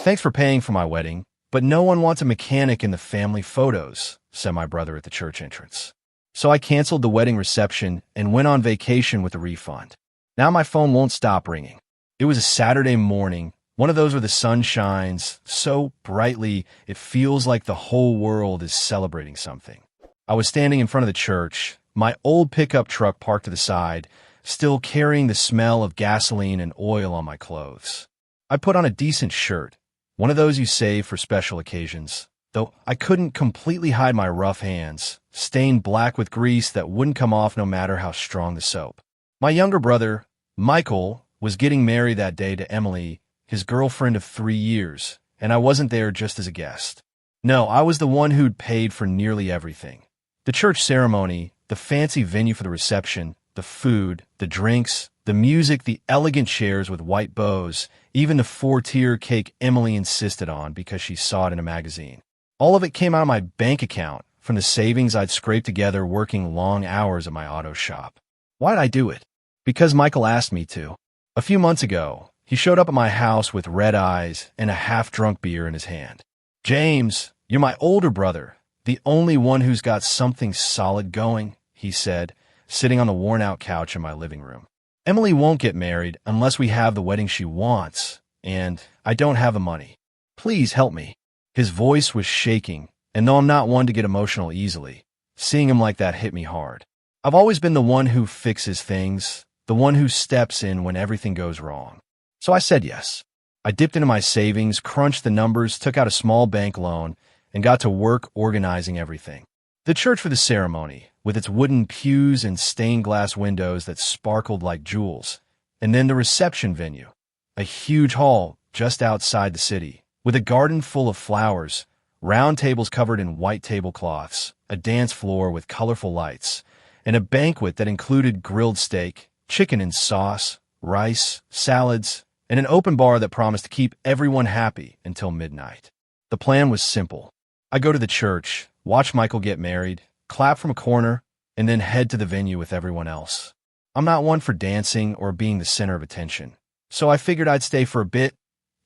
Thanks for paying for my wedding, but no one wants a mechanic in the family photos, said my brother at the church entrance. So I canceled the wedding reception and went on vacation with a refund. Now my phone won't stop ringing. It was a Saturday morning, one of those where the sun shines so brightly it feels like the whole world is celebrating something. I was standing in front of the church, my old pickup truck parked to the side, still carrying the smell of gasoline and oil on my clothes. I put on a decent shirt, one of those you save for special occasions, though I couldn't completely hide my rough hands, stained black with grease that wouldn't come off no matter how strong the soap. My younger brother, Michael, was getting married that day to Emily, his girlfriend of 3 years, and I wasn't there just as a guest. No, I was the one who'd paid for nearly everything. The church ceremony, the fancy venue for the reception, the food, the drinks, the music, the elegant chairs with white bows, even the 4-tier cake Emily insisted on because she saw it in a magazine. All of it came out of my bank account from the savings I'd scraped together working long hours at my auto shop. Why'd I do it? Because Michael asked me to. A few months ago, he showed up at my house with red eyes and a half-drunk beer in his hand. "James, you're my older brother, the only one who's got something solid going," he said, sitting on the worn-out couch in my living room. "Emily won't get married unless we have the wedding she wants, and I don't have the money. Please help me." His voice was shaking, and though I'm not one to get emotional easily, seeing him like that hit me hard. I've always been the one who fixes things, the one who steps in when everything goes wrong. So I said yes. I dipped into my savings, crunched the numbers, took out a small bank loan, and got to work organizing everything. The church for the ceremony, with its wooden pews and stained glass windows that sparkled like jewels, and then the reception venue, a huge hall just outside the city, with a garden full of flowers, round tables covered in white tablecloths, a dance floor with colorful lights, and a banquet that included grilled steak, chicken and sauce, rice, salads, and an open bar that promised to keep everyone happy until midnight. The plan was simple. I go to the church, watch Michael get married, clap from a corner, and then head to the venue with everyone else. I'm not one for dancing or being the center of attention, so I figured I'd stay for a bit,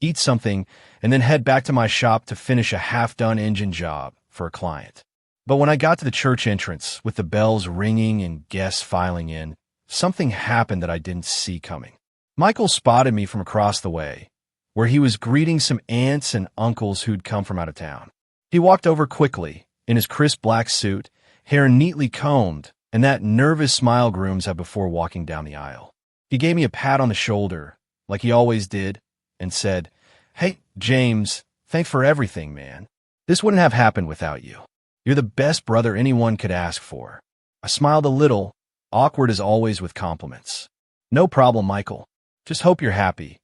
eat something, and then head back to my shop to finish a half-done engine job for a client. But when I got to the church entrance, with the bells ringing and guests filing in, something happened that I didn't see coming. Michael spotted me from across the way, where he was greeting some aunts and uncles who'd come from out of town. He walked over quickly, in his crisp black suit, hair neatly combed, and that nervous smile grooms have before walking down the aisle. He gave me a pat on the shoulder, like he always did, and said, "Hey, James, thanks for everything, man. This wouldn't have happened without you. You're the best brother anyone could ask for." I smiled a little, awkward as always with compliments. "No problem, Michael. Just hope you're happy,"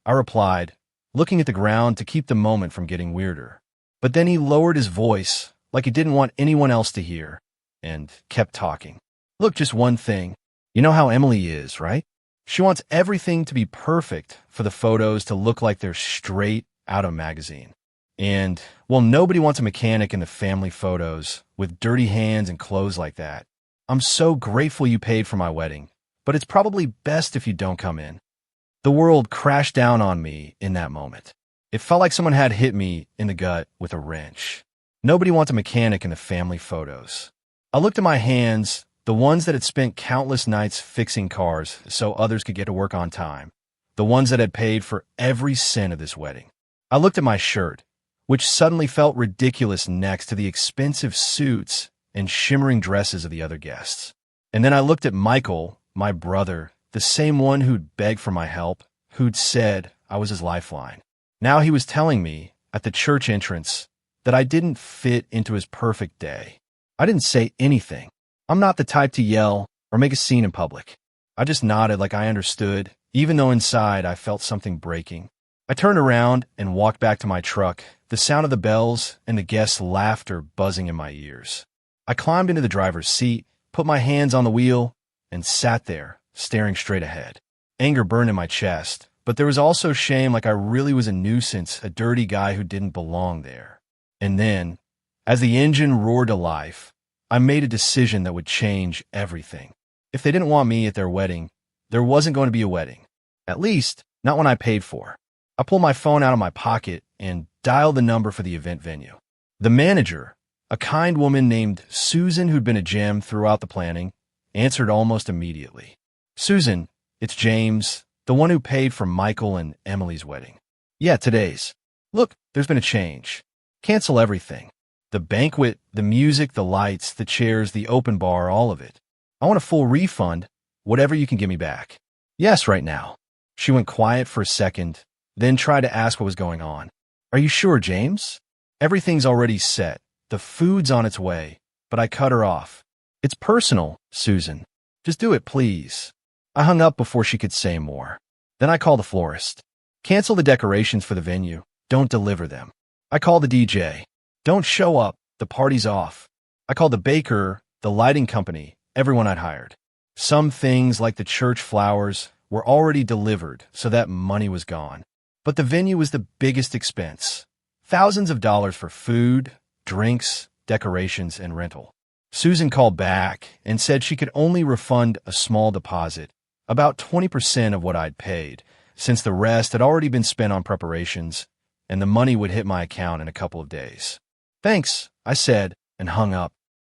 I replied, looking at the ground to keep the moment from getting weirder. But then he lowered his voice, like he didn't want anyone else to hear, and kept talking. "Look, just one thing. You know how Emily is, right? She wants everything to be perfect for the photos to look like they're straight out of a magazine. And, well, nobody wants a mechanic in the family photos with dirty hands and clothes like that. I'm so grateful you paid for my wedding, but it's probably best if you don't come in." The world crashed down on me in that moment. It felt like someone had hit me in the gut with a wrench. Nobody wants a mechanic in the family photos. I looked at my hands, the ones that had spent countless nights fixing cars so others could get to work on time, the ones that had paid for every cent of this wedding. I looked at my shirt, which suddenly felt ridiculous next to the expensive suits and shimmering dresses of the other guests. And then I looked at Michael, my brother, the same one who'd begged for my help, who'd said I was his lifeline. Now he was telling me, at the church entrance, that I didn't fit into his perfect day. I didn't say anything. I'm not the type to yell or make a scene in public. I just nodded like I understood, even though inside I felt something breaking. I turned around and walked back to my truck, the sound of the bells and the guests' laughter buzzing in my ears. I climbed into the driver's seat, put my hands on the wheel, and sat there, staring straight ahead. Anger burned in my chest, but there was also shame, like I really was a nuisance, a dirty guy who didn't belong there. And then, as the engine roared to life, I made a decision that would change everything. If they didn't want me at their wedding, there wasn't going to be a wedding. At least, not one I paid for. I pull my phone out of my pocket and dial the number for the event venue. The manager, a kind woman named Susan who'd been a gem throughout the planning, answered almost immediately. "Susan, it's James, the one who paid for Michael and Emily's wedding." "Yeah, today's." "Look, there's been a change. Cancel everything. The banquet, the music, the lights, the chairs, the open bar, all of it. I want a full refund, whatever you can give me back." "Yes, right now." She went quiet for a second, then tried to ask what was going on. "Are you sure, James? Everything's already set. The food's on its way." But I cut her off. "It's personal, Susan. Just do it, please." I hung up before she could say more. Then I called the florist. "Cancel the decorations for the venue. Don't deliver them." I called the DJ. "Don't show up. The party's off." I called the baker, the lighting company, everyone I'd hired. Some things, like the church flowers, were already delivered, so that money was gone. But the venue was the biggest expense. Thousands of dollars for food, drinks, decorations, and rental. Susan called back and said she could only refund a small deposit, about 20% of what I'd paid, since the rest had already been spent on preparations, and the money would hit my account in a couple of days. "Thanks," I said, and hung up.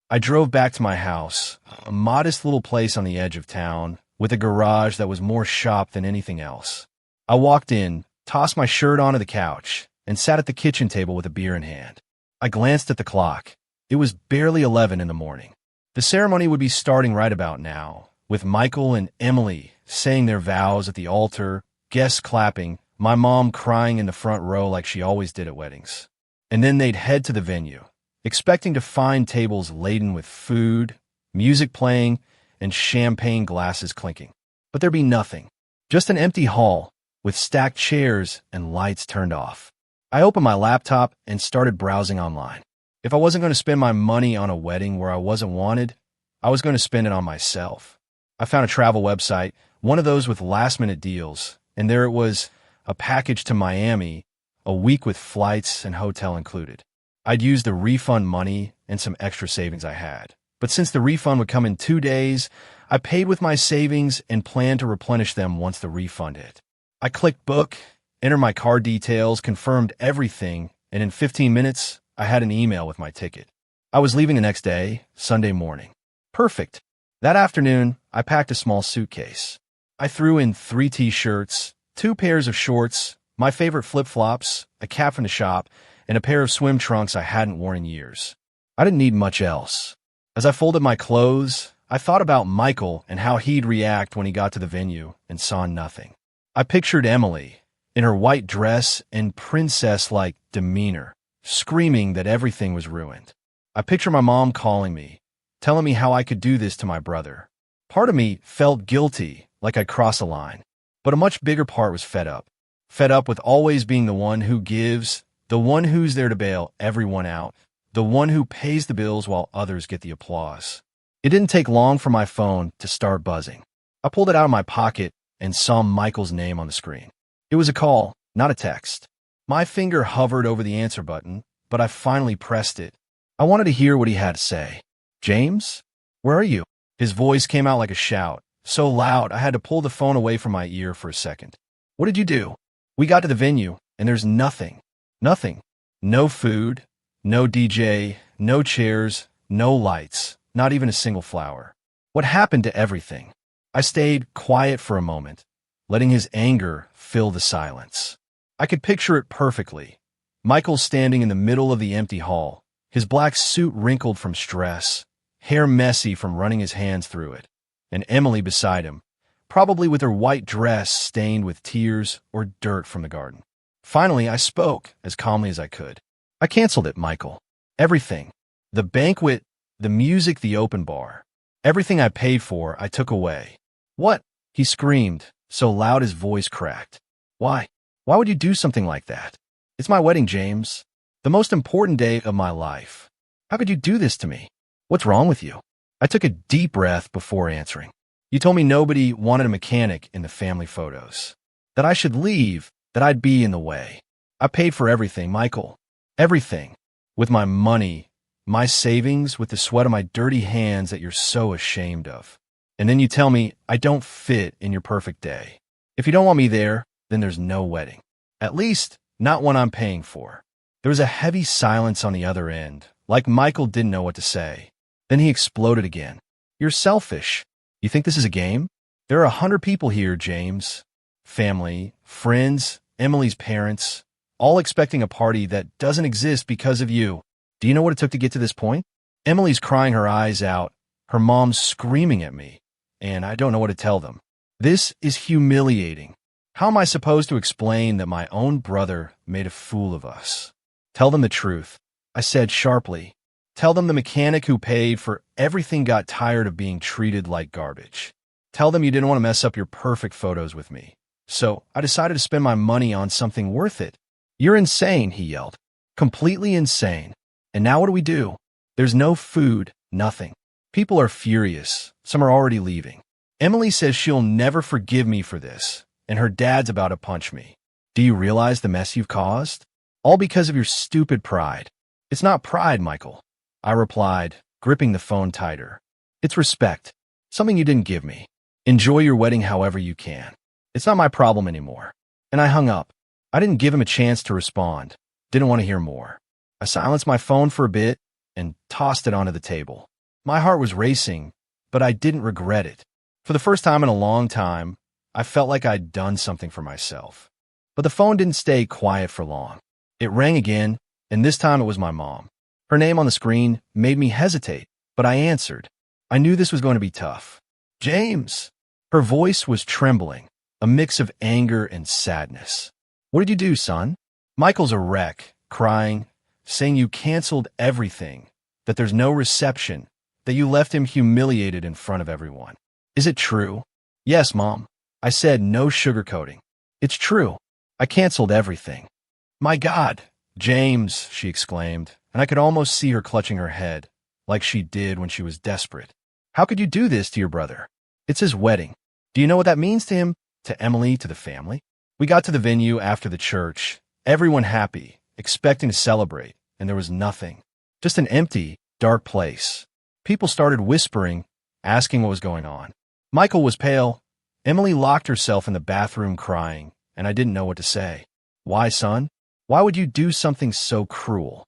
I drove back to my house, a modest little place on the edge of town, with a garage that was more shop than anything else. I walked in, tossed my shirt onto the couch, and sat at the kitchen table with a beer in hand. I glanced at the clock. It was barely 11 in the morning. The ceremony would be starting right about now, with Michael and Emily saying their vows at the altar, guests clapping, my mom crying in the front row like she always did at weddings. And then they'd head to the venue, expecting to find tables laden with food, music playing, and champagne glasses clinking. But there'd be nothing. Just an empty hall, with stacked chairs and lights turned off. I opened my laptop and started browsing online. If I wasn't going to spend my money on a wedding where I wasn't wanted, I was going to spend it on myself. I found a travel website, one of those with last-minute deals, and there it was, a package to Miami, a week with flights and hotel included. I'd used the refund money and some extra savings I had. But since the refund would come in 2 days, I paid with my savings and planned to replenish them once the refund hit. I clicked book, entered my card details, confirmed everything, and in 15 minutes, I had an email with my ticket. I was leaving the next day, Sunday morning. Perfect. That afternoon, I packed a small suitcase. I threw in 3 t-shirts, 2 pairs of shorts, my favorite flip-flops, a cap from the shop, and a pair of swim trunks I hadn't worn in years. I didn't need much else. As I folded my clothes, I thought about Michael and how he'd react when he got to the venue and saw nothing. I pictured Emily, in her white dress and princess-like demeanor, screaming that everything was ruined. I picture my mom calling me, telling me how I could do this to my brother. Part of me felt guilty, like I'd crossed a line. But a much bigger part was fed up. Fed up with always being the one who gives, the one who's there to bail everyone out, the one who pays the bills while others get the applause. It didn't take long for my phone to start buzzing. I pulled it out of my pocket and saw Michael's name on the screen. It was a call, not a text. My finger hovered over the answer button, but I finally pressed it. I wanted to hear what he had to say. "James? Where are you?" His voice came out like a shout, so loud I had to pull the phone away from my ear for a second. "What did you do?" "We got to the venue, and there's nothing. Nothing. No food, no DJ, no chairs, no lights, not even a single flower. What happened to everything?" I stayed quiet for a moment, letting his anger fill the silence. I could picture it perfectly. Michael standing in the middle of the empty hall, his black suit wrinkled from stress, hair messy from running his hands through it, and Emily beside him, probably with her white dress stained with tears or dirt from the garden. Finally, I spoke as calmly as I could. "I canceled it, Michael. Everything. The banquet, the music, the open bar. Everything I paid for, I took away." "What?" he screamed, so loud his voice cracked. "Why? Why would you do something like that? It's my wedding, James. The most important day of my life. How could you do this to me? What's wrong with you?" I took a deep breath before answering. "You told me nobody wanted a mechanic in the family photos. That I should leave, that I'd be in the way. I paid for everything, Michael. Everything. With my money, my savings, with the sweat of my dirty hands that you're so ashamed of. And then you tell me I don't fit in your perfect day. If you don't want me there, then there's no wedding. At least, not one I'm paying for. There was a heavy silence on the other end, like Michael didn't know what to say. Then he exploded again. You're selfish. You think this is a game? There are 100 people here, James. Family, friends, Emily's parents, all expecting a party that doesn't exist because of you. Do you know what it took to get to this point? Emily's crying her eyes out, her mom's screaming at me, and I don't know what to tell them. This is humiliating. How am I supposed to explain that my own brother made a fool of us? Tell them the truth, I said sharply. Tell them the mechanic who paid for everything got tired of being treated like garbage. Tell them you didn't want to mess up your perfect photos with me. So I decided to spend my money on something worth it. You're insane, he yelled. Completely insane. And now what do we do? There's no food, nothing. People are furious. Some are already leaving. Emily says she'll never forgive me for this, and her dad's about to punch me. Do you realize the mess you've caused? All because of your stupid pride. It's not pride, Michael, I replied, gripping the phone tighter. It's respect, something you didn't give me. Enjoy your wedding however you can. It's not my problem anymore. And I hung up. I didn't give him a chance to respond. Didn't want to hear more. I silenced my phone for a bit and tossed it onto the table. My heart was racing, but I didn't regret it. For the first time in a long time, I felt like I'd done something for myself. But the phone didn't stay quiet for long. It rang again, and this time it was my mom. Her name on the screen made me hesitate, but I answered. I knew this was going to be tough. James! Her voice was trembling, a mix of anger and sadness. What did you do, son? Michael's a wreck, crying, saying you canceled everything, that there's no reception, that you left him humiliated in front of everyone. Is it true? Yes, Mom. I said, no sugarcoating. It's true. I canceled everything. My God, James, she exclaimed, and I could almost see her clutching her head, like she did when she was desperate. How could you do this to your brother? It's his wedding. Do you know what that means to him, to Emily, to the family? We got to the venue after the church, everyone happy, expecting to celebrate, and there was nothing. Just an empty, dark place. People started whispering, asking what was going on. Michael was pale. Emily locked herself in the bathroom crying, and I didn't know what to say. Why, son? Why would you do something so cruel?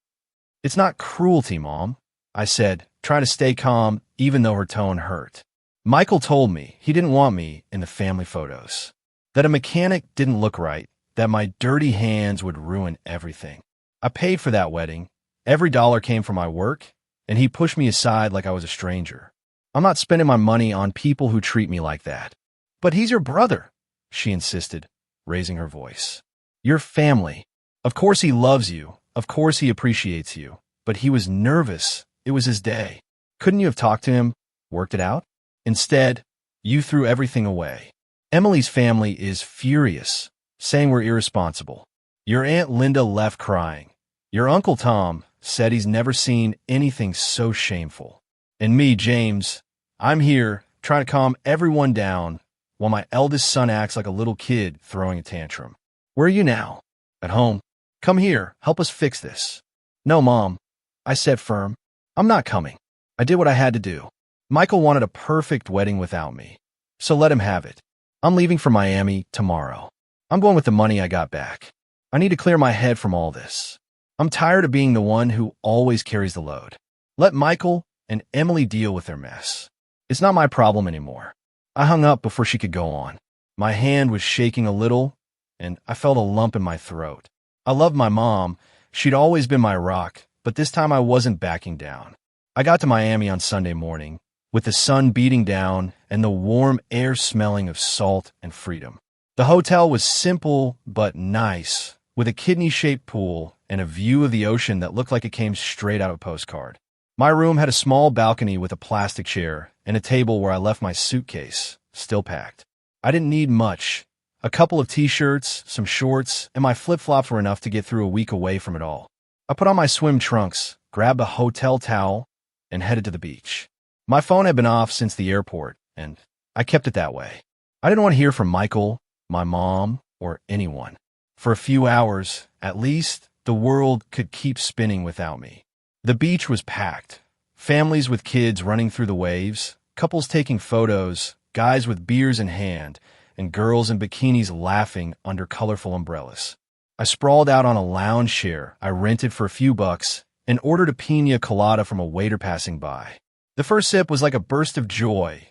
It's not cruelty, Mom, I said, trying to stay calm even though her tone hurt. Michael told me he didn't want me in the family photos, that a mechanic didn't look right, that my dirty hands would ruin everything. I paid for that wedding. Every dollar came from my work, and he pushed me aside like I was a stranger. I'm not spending my money on people who treat me like that. But he's your brother, she insisted, raising her voice. Your family. Of course he loves you. Of course he appreciates you. But he was nervous. It was his day. Couldn't you have talked to him, worked it out? Instead, you threw everything away. Emily's family is furious, saying we're irresponsible. Your Aunt Linda left crying. Your Uncle Tom said he's never seen anything so shameful. And me, James, I'm here trying to calm everyone down while my eldest son acts like a little kid throwing a tantrum. Where are you now? At home. Come here, help us fix this. No, Mom, I said firm. I'm not coming. I did what I had to do. Michael wanted a perfect wedding without me, so let him have it. I'm leaving for Miami tomorrow. I'm going with the money I got back. I need to clear my head from all this. I'm tired of being the one who always carries the load. Let Michael and Emily deal with their mess. It's not my problem anymore. I hung up before she could go on. My hand was shaking a little, and I felt a lump in my throat. I loved my mom. She'd always been my rock, but this time I wasn't backing down. I got to Miami on Sunday morning, with the sun beating down and the warm air smelling of salt and freedom. The hotel was simple but nice, with a kidney-shaped pool and a view of the ocean that looked like it came straight out of a postcard. My room had a small balcony with a plastic chair and a table where I left my suitcase, still packed. I didn't need much. A couple of t-shirts, some shorts, and my flip-flops were enough to get through a week away from it all. I put on my swim trunks, grabbed a hotel towel, and headed to the beach. My phone had been off since the airport, and I kept it that way. I didn't want to hear from Michael, my mom, or anyone. For a few hours, at least, the world could keep spinning without me. The beach was packed. Families with kids running through the waves, couples taking photos, guys with beers in hand, and girls in bikinis laughing under colorful umbrellas. I sprawled out on a lounge chair I rented for a few bucks and ordered a pina colada from a waiter passing by. The first sip was like a burst of joy,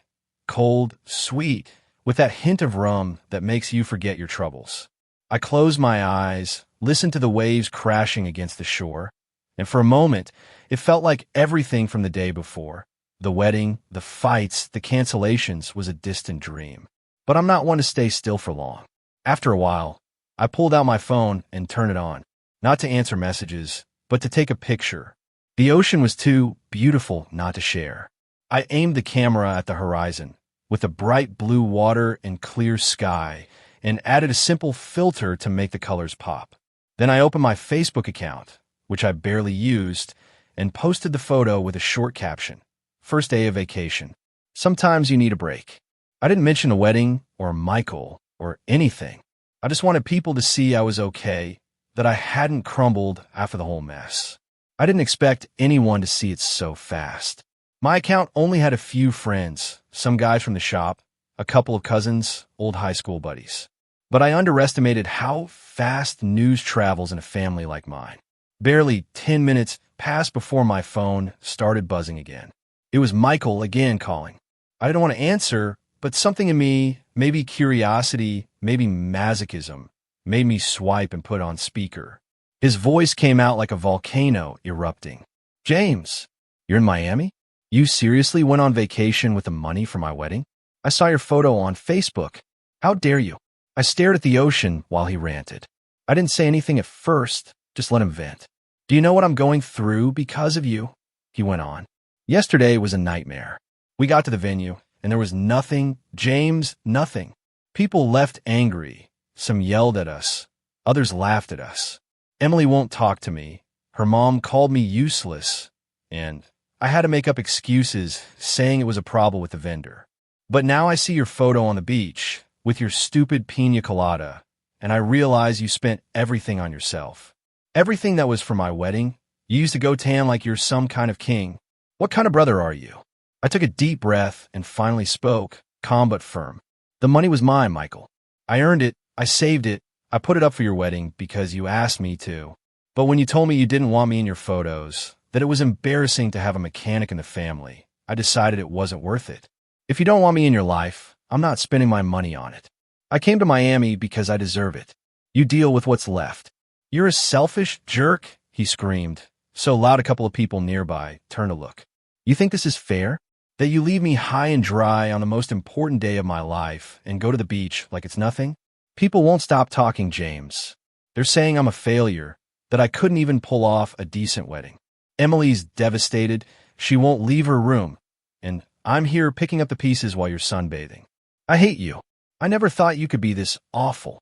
cold, sweet, with that hint of rum that makes you forget your troubles. I closed my eyes, listened to the waves crashing against the shore, and for a moment, it felt like everything from the day before, the wedding, the fights, the cancellations, was a distant dream. But I'm not one to stay still for long. After a while, I pulled out my phone and turned it on, not to answer messages, but to take a picture. The ocean was too beautiful not to share. I aimed the camera at the horizon, with the bright blue water and clear sky, and added a simple filter to make the colors pop. Then I opened my Facebook account, which I barely used, and posted the photo with a short caption. First day of vacation. Sometimes you need a break. I didn't mention a wedding or Michael or anything. I just wanted people to see I was okay, that I hadn't crumbled after the whole mess. I didn't expect anyone to see it so fast. My account only had a few friends, some guys from the shop, a couple of cousins, old high school buddies. But I underestimated how fast news travels in a family like mine. Barely 10 minutes passed before my phone started buzzing again. It was Michael again calling. I didn't want to answer, but something in me, maybe curiosity, maybe masochism, made me swipe and put on speaker. His voice came out like a volcano erupting. James, you're in Miami? You seriously went on vacation with the money for my wedding? I saw your photo on Facebook. How dare you? I stared at the ocean while he ranted. I didn't say anything at first, just let him vent. Do you know what I'm going through because of you? He went on. Yesterday was a nightmare. We got to the venue, and there was nothing, James, nothing. People left angry. Some yelled at us. Others laughed at us. Emily won't talk to me. Her mom called me useless, and I had to make up excuses, saying it was a problem with the vendor. But now I see your photo on the beach with your stupid pina colada, and I realize you spent everything on yourself. Everything that was for my wedding. You used to go tan like you're some kind of king. What kind of brother are you? I took a deep breath and finally spoke, calm but firm. The money was mine, Michael. I earned it. I saved it. I put it up for your wedding because you asked me to. But when you told me you didn't want me in your photos, that it was embarrassing to have a mechanic in the family, I decided it wasn't worth it. If you don't want me in your life, I'm not spending my money on it. I came to Miami because I deserve it. You deal with what's left. You're a selfish jerk, he screamed, so loud a couple of people nearby turned to look. You think this is fair? That you leave me high and dry on the most important day of my life and go to the beach like it's nothing? People won't stop talking, James. They're saying I'm a failure, that I couldn't even pull off a decent wedding. Emily's devastated. She won't leave her room, and I'm here picking up the pieces while you're sunbathing. I hate you. I never thought you could be this awful.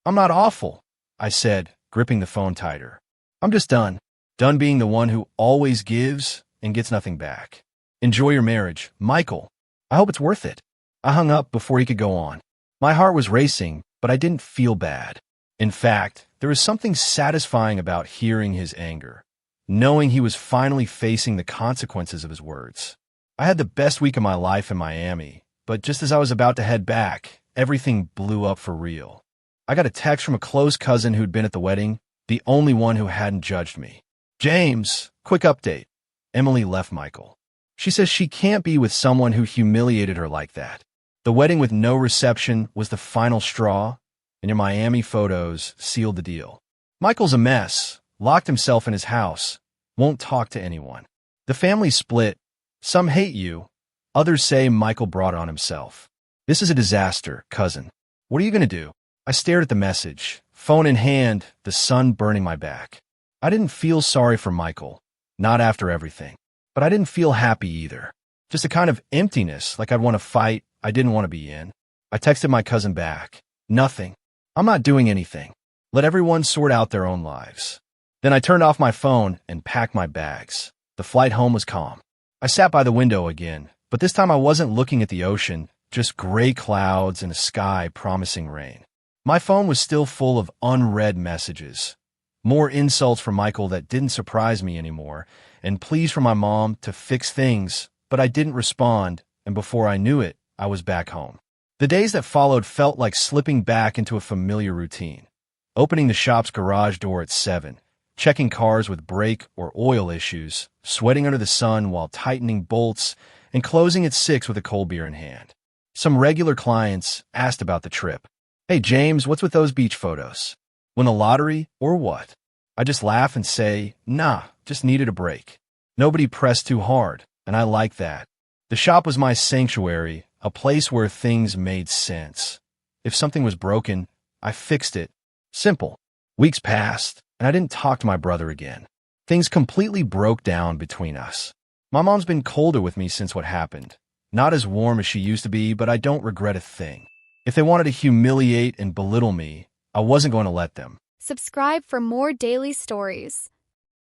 I'm not awful, I said, gripping the phone tighter. I'm just done. Done being the one who always gives and gets nothing back. Enjoy your marriage, Michael. I hope it's worth it. I hung up before he could go on. My heart was racing, but I didn't feel bad. In fact, there was something satisfying about hearing his anger, knowing he was finally facing the consequences of his words. I had the best week of my life in Miami, but just as I was about to head back, everything blew up for real. I got a text from a close cousin who'd been at the wedding, the only one who hadn't judged me. James, quick update. Emily left Michael. She says she can't be with someone who humiliated her like that. The wedding with no reception was the final straw, and your Miami photos sealed the deal. Michael's a mess, locked himself in his house, won't talk to anyone. The family's split. Some hate you. Others say Michael brought it on himself. This is a disaster, cousin. What are you going to do? I stared at the message, phone in hand, the sun burning my back. I didn't feel sorry for Michael, not after everything. But I didn't feel happy either. Just a kind of emptiness, like I'd want to fight I didn't want to be in. I texted my cousin back. Nothing. I'm not doing anything. Let everyone sort out their own lives. Then I turned off my phone and packed my bags. The flight home was calm. I sat by the window again, but this time I wasn't looking at the ocean, just gray clouds and a sky promising rain. My phone was still full of unread messages. More insults from Michael that didn't surprise me anymore, and pleas from my mom to fix things, but I didn't respond, and before I knew it, I was back home. The days that followed felt like slipping back into a familiar routine. Opening the shop's garage door at 7, checking cars with brake or oil issues, sweating under the sun while tightening bolts, and closing at 6 with a cold beer in hand. Some regular clients asked about the trip. "Hey, James, what's with those beach photos? Win the lottery or what?" I just laugh and say, "Nah, just needed a break." Nobody pressed too hard, and I like that. The shop was my sanctuary, a place where things made sense. If something was broken, I fixed it. Simple. Weeks passed, and I didn't talk to my brother again. Things completely broke down between us. My mom's been colder with me since what happened. Not as warm as she used to be, but I don't regret a thing. If they wanted to humiliate and belittle me, I wasn't going to let them. Subscribe for more daily stories.